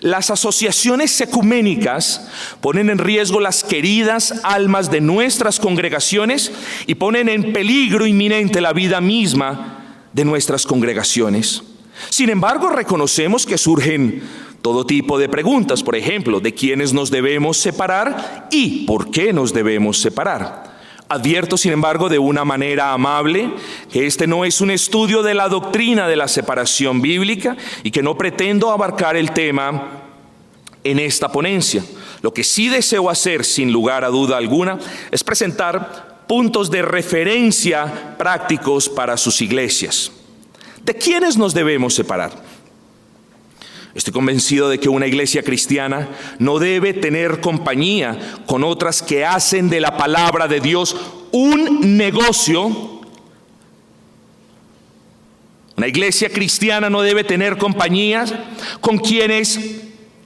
Las asociaciones ecuménicas ponen en riesgo las queridas almas de nuestras congregaciones y ponen en peligro inminente la vida misma de nuestras congregaciones. Sin embargo, reconocemos que surgen todo tipo de preguntas, por ejemplo, de quiénes nos debemos separar y por qué nos debemos separar. Advierto, sin embargo, de una manera amable que este no es un estudio de la doctrina de la separación bíblica y que no pretendo abarcar el tema en esta ponencia. Lo que sí deseo hacer, sin lugar a duda alguna, es presentar puntos de referencia prácticos para sus iglesias. ¿De quiénes nos debemos separar? Estoy convencido de que una iglesia cristiana no debe tener compañía con otras que hacen de la palabra de Dios un negocio. Una iglesia cristiana no debe tener compañías con quienes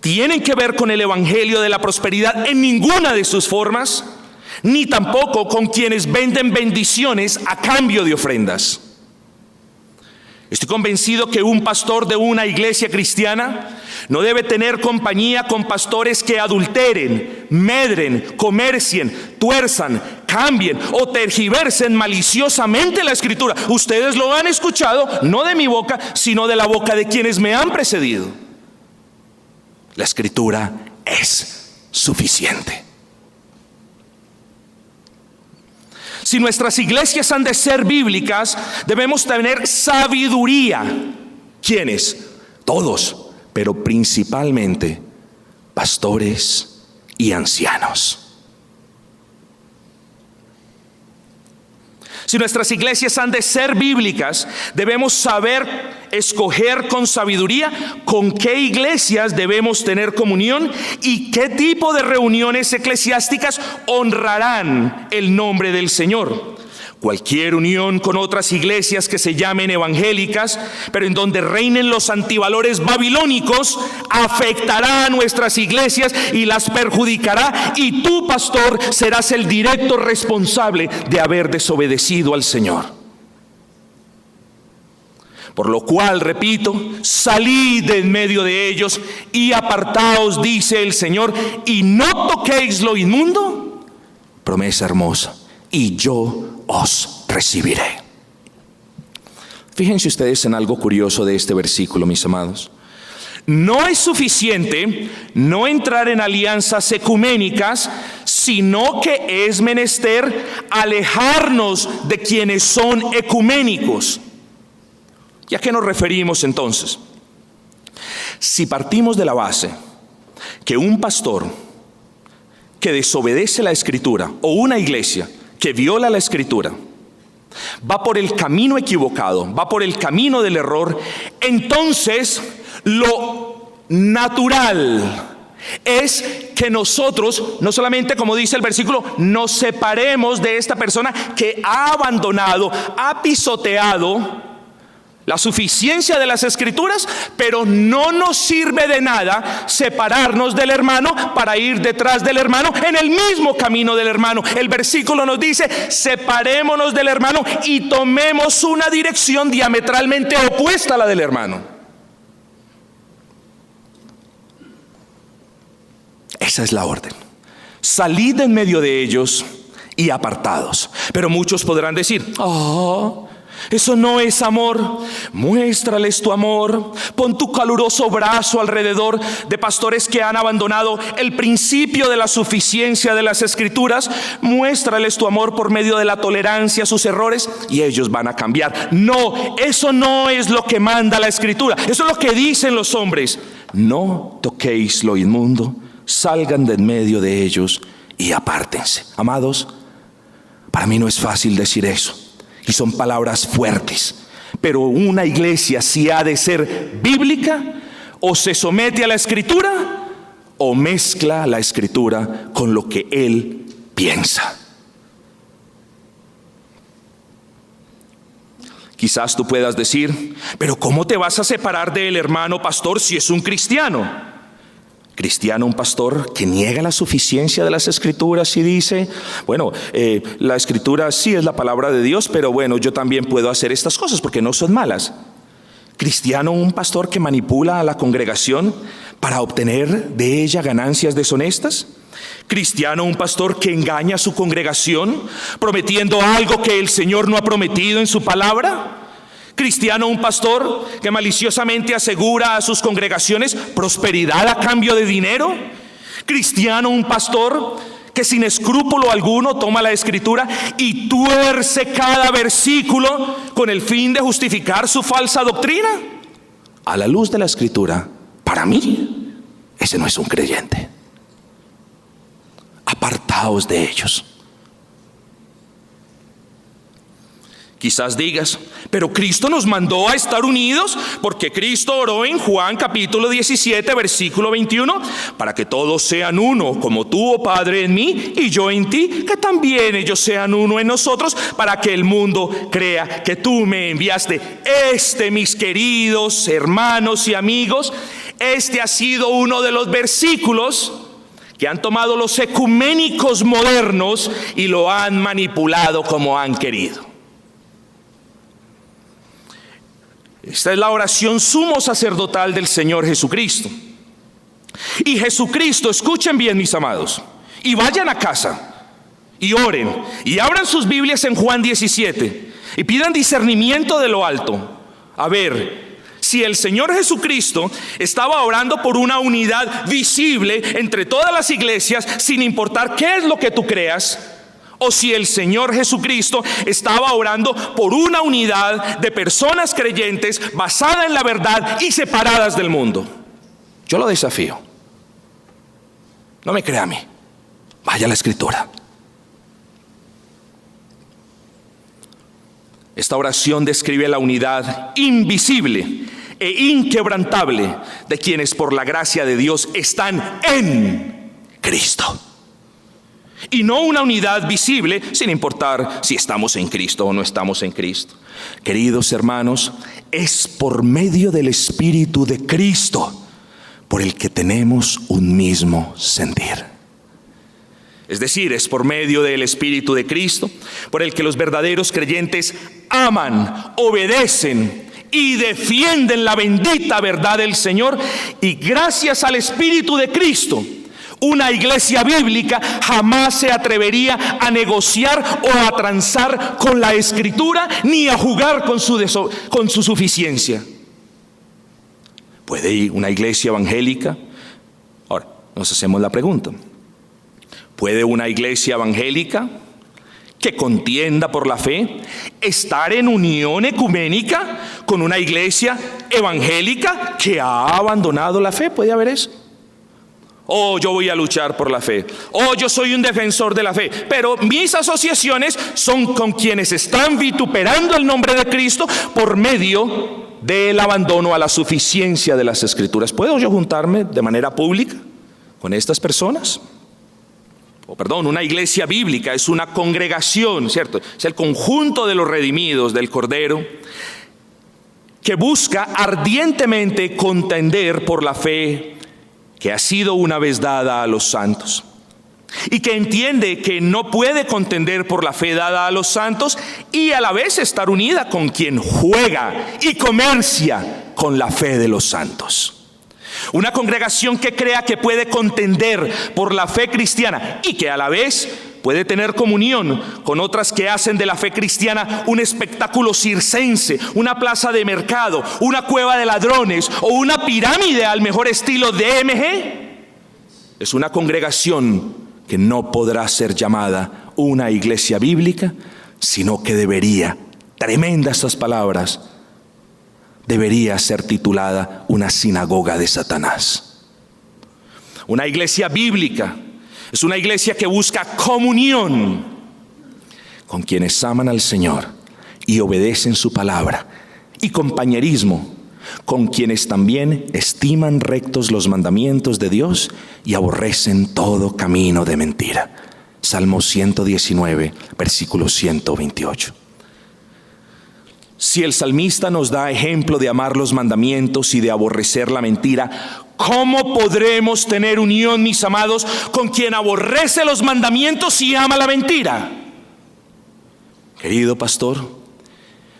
tienen que ver con el evangelio de la prosperidad en ninguna de sus formas, ni tampoco con quienes venden bendiciones a cambio de ofrendas. Estoy convencido que un pastor de una iglesia cristiana no debe tener compañía con pastores que adulteren, medren, comercien, tuerzan, cambien o tergiversen maliciosamente la Escritura. Ustedes lo han escuchado, no de mi boca, sino de la boca de quienes me han precedido. La Escritura es suficiente. Si nuestras iglesias han de ser bíblicas, debemos tener sabiduría. ¿Quiénes? Todos, pero principalmente pastores y ancianos. Si nuestras iglesias han de ser bíblicas, debemos saber escoger con sabiduría con qué iglesias debemos tener comunión y qué tipo de reuniones eclesiásticas honrarán el nombre del Señor. Cualquier unión con otras iglesias que se llamen evangélicas, pero en donde reinen los antivalores babilónicos, afectará a nuestras iglesias y las perjudicará, y tú, pastor, serás el directo responsable de haber desobedecido al Señor. Por lo cual, repito, salid de en medio de ellos y apartaos, dice el Señor, y no toquéis lo inmundo. Promesa hermosa. Y yo os recibiré. Fíjense ustedes en algo curioso de este versículo, mis amados. No es suficiente no entrar en alianzas ecuménicas, sino que es menester alejarnos de quienes son ecuménicos. ¿Y a qué nos referimos entonces? Si partimos de la base que un pastor que desobedece la Escritura o una iglesia que viola la Escritura va por el camino equivocado, va por el camino del error, entonces lo natural es que nosotros, no solamente como dice el versículo, nos separemos de esta persona que ha abandonado, ha pisoteado la suficiencia de las Escrituras, pero no nos sirve de nada separarnos del hermano para ir detrás del hermano en el mismo camino del hermano. El versículo nos dice: separémonos del hermano y tomemos una dirección diametralmente opuesta a la del hermano. Esa es la orden. Salid en medio de ellos y apartados. Pero muchos podrán decir: eso no es amor. Muéstrales tu amor. Pon tu caluroso brazo alrededor de pastores que han abandonado el principio de la suficiencia de las Escrituras. Muéstrales tu amor por medio de la tolerancia a sus errores y ellos van a cambiar. No, eso no es lo que manda la Escritura. Eso es lo que dicen los hombres. No toquéis lo inmundo. Salgan de en medio de ellos y apártense. Amados, para mí no es fácil decir eso. Y son palabras fuertes, pero una iglesia, si ha de ser bíblica, o se somete a la Escritura o mezcla la Escritura con lo que él piensa. Quizás tú puedas decir: pero ¿cómo te vas a separar del hermano pastor si es un cristiano? Cristiano, un pastor que niega la suficiencia de las Escrituras y dice: bueno, la Escritura sí es la palabra de Dios, pero bueno, yo también puedo hacer estas cosas porque no son malas. Cristiano, un pastor que manipula a la congregación para obtener de ella ganancias deshonestas? ¿Cristiano un pastor que engaña a su congregación prometiendo algo que el Señor no ha prometido en su palabra? ¿Cristiano un pastor que maliciosamente asegura a sus congregaciones prosperidad a cambio de dinero? ¿Cristiano un pastor que sin escrúpulo alguno toma la Escritura y tuerce cada versículo con el fin de justificar su falsa doctrina? A la luz de la Escritura, para mí, ese no es un creyente. Apartaos de ellos. Quizás digas, pero Cristo nos mandó a estar unidos, porque Cristo oró en Juan capítulo 17, versículo 21, para que todos sean uno, como tú, oh Padre, en mí y yo en ti, que también ellos sean uno en nosotros, para que el mundo crea que tú me enviaste. Mis queridos hermanos y amigos, este ha sido uno de los versículos que han tomado los ecuménicos modernos y lo han manipulado como han querido. Esta es la oración sumo sacerdotal del Señor Jesucristo. Y Jesucristo, escuchen bien, mis amados, y vayan a casa y oren y abran sus Biblias en Juan 17 y pidan discernimiento de lo alto. A ver, si el Señor Jesucristo estaba orando por una unidad visible entre todas las iglesias, sin importar qué es lo que tú creas, o si el Señor Jesucristo estaba orando por una unidad de personas creyentes basada en la verdad y separadas del mundo. Yo lo desafío. No me crea a mí. Vaya a la Escritura. Esta oración describe la unidad invisible e inquebrantable de quienes por la gracia de Dios están en Cristo. Y no una unidad visible sin importar si estamos en Cristo o no estamos en Cristo. Queridos hermanos, es por medio del Espíritu de Cristo por el que tenemos un mismo sentir. Es decir, es por medio del Espíritu de Cristo por el que los verdaderos creyentes aman, obedecen y defienden la bendita verdad del Señor. Y gracias al Espíritu de Cristo, una iglesia bíblica jamás se atrevería a negociar o a transar con la Escritura, ni a jugar con su suficiencia. ¿Puede una iglesia evangélica? Ahora, nos hacemos la pregunta. ¿Puede una iglesia evangélica que contienda por la fe estar en unión ecuménica con una iglesia evangélica que ha abandonado la fe? ¿Puede haber eso? Oh, yo voy a luchar por la fe. Oh, yo soy un defensor de la fe. Pero mis asociaciones son con quienes están vituperando el nombre de Cristo por medio del abandono a la suficiencia de las Escrituras. ¿Puedo yo juntarme de manera pública con estas personas? Una iglesia bíblica es una congregación, ¿cierto? Es el conjunto de los redimidos del Cordero que busca ardientemente contender por la fe que ha sido una vez dada a los santos, y que entiende que no puede contender por la fe dada a los santos y a la vez estar unida con quien juega y comercia con la fe de los santos. Una congregación que crea que puede contender por la fe cristiana y que a la vez puede tener comunión con otras que hacen de la fe cristiana un espectáculo circense, una plaza de mercado, una cueva de ladrones o una pirámide al mejor estilo DMG, es una congregación que no podrá ser llamada una iglesia bíblica, sino que debería, tremendas estas palabras, debería ser titulada una sinagoga de Satanás. Una iglesia bíblica es una iglesia que busca comunión con quienes aman al Señor y obedecen su palabra, y compañerismo con quienes también estiman rectos los mandamientos de Dios y aborrecen todo camino de mentira. Salmo 119, versículo 128. Si el salmista nos da ejemplo de amar los mandamientos y de aborrecer la mentira, ¿cómo podremos tener unión, mis amados, con quien aborrece los mandamientos y ama la mentira? Querido pastor,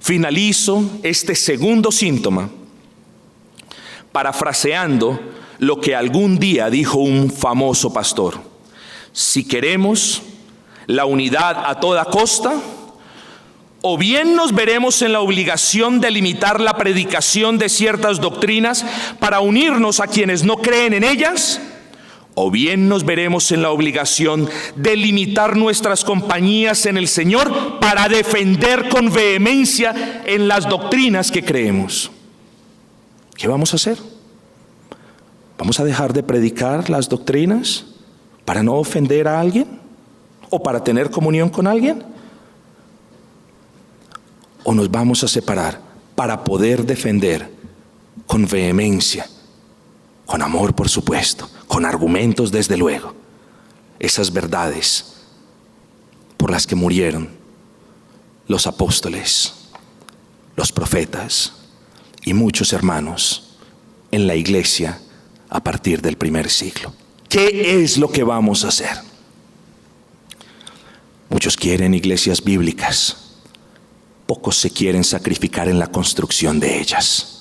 finalizo este segundo síntoma parafraseando lo que algún día dijo un famoso pastor: si queremos la unidad a toda costa, o bien nos veremos en la obligación de limitar la predicación de ciertas doctrinas para unirnos a quienes no creen en ellas, o bien nos veremos en la obligación de limitar nuestras compañías en el Señor para defender con vehemencia en las doctrinas que creemos. ¿Qué vamos a hacer? ¿Vamos a dejar de predicar las doctrinas para no ofender a alguien o para tener comunión con alguien? ¿O nos vamos a separar para poder defender con vehemencia, con amor por supuesto, con argumentos desde luego, esas verdades por las que murieron los apóstoles, los profetas y muchos hermanos en la iglesia a partir del primer siglo? ¿Qué es lo que vamos a hacer? Muchos quieren iglesias bíblicas, pocos se quieren sacrificar en la construcción de ellas.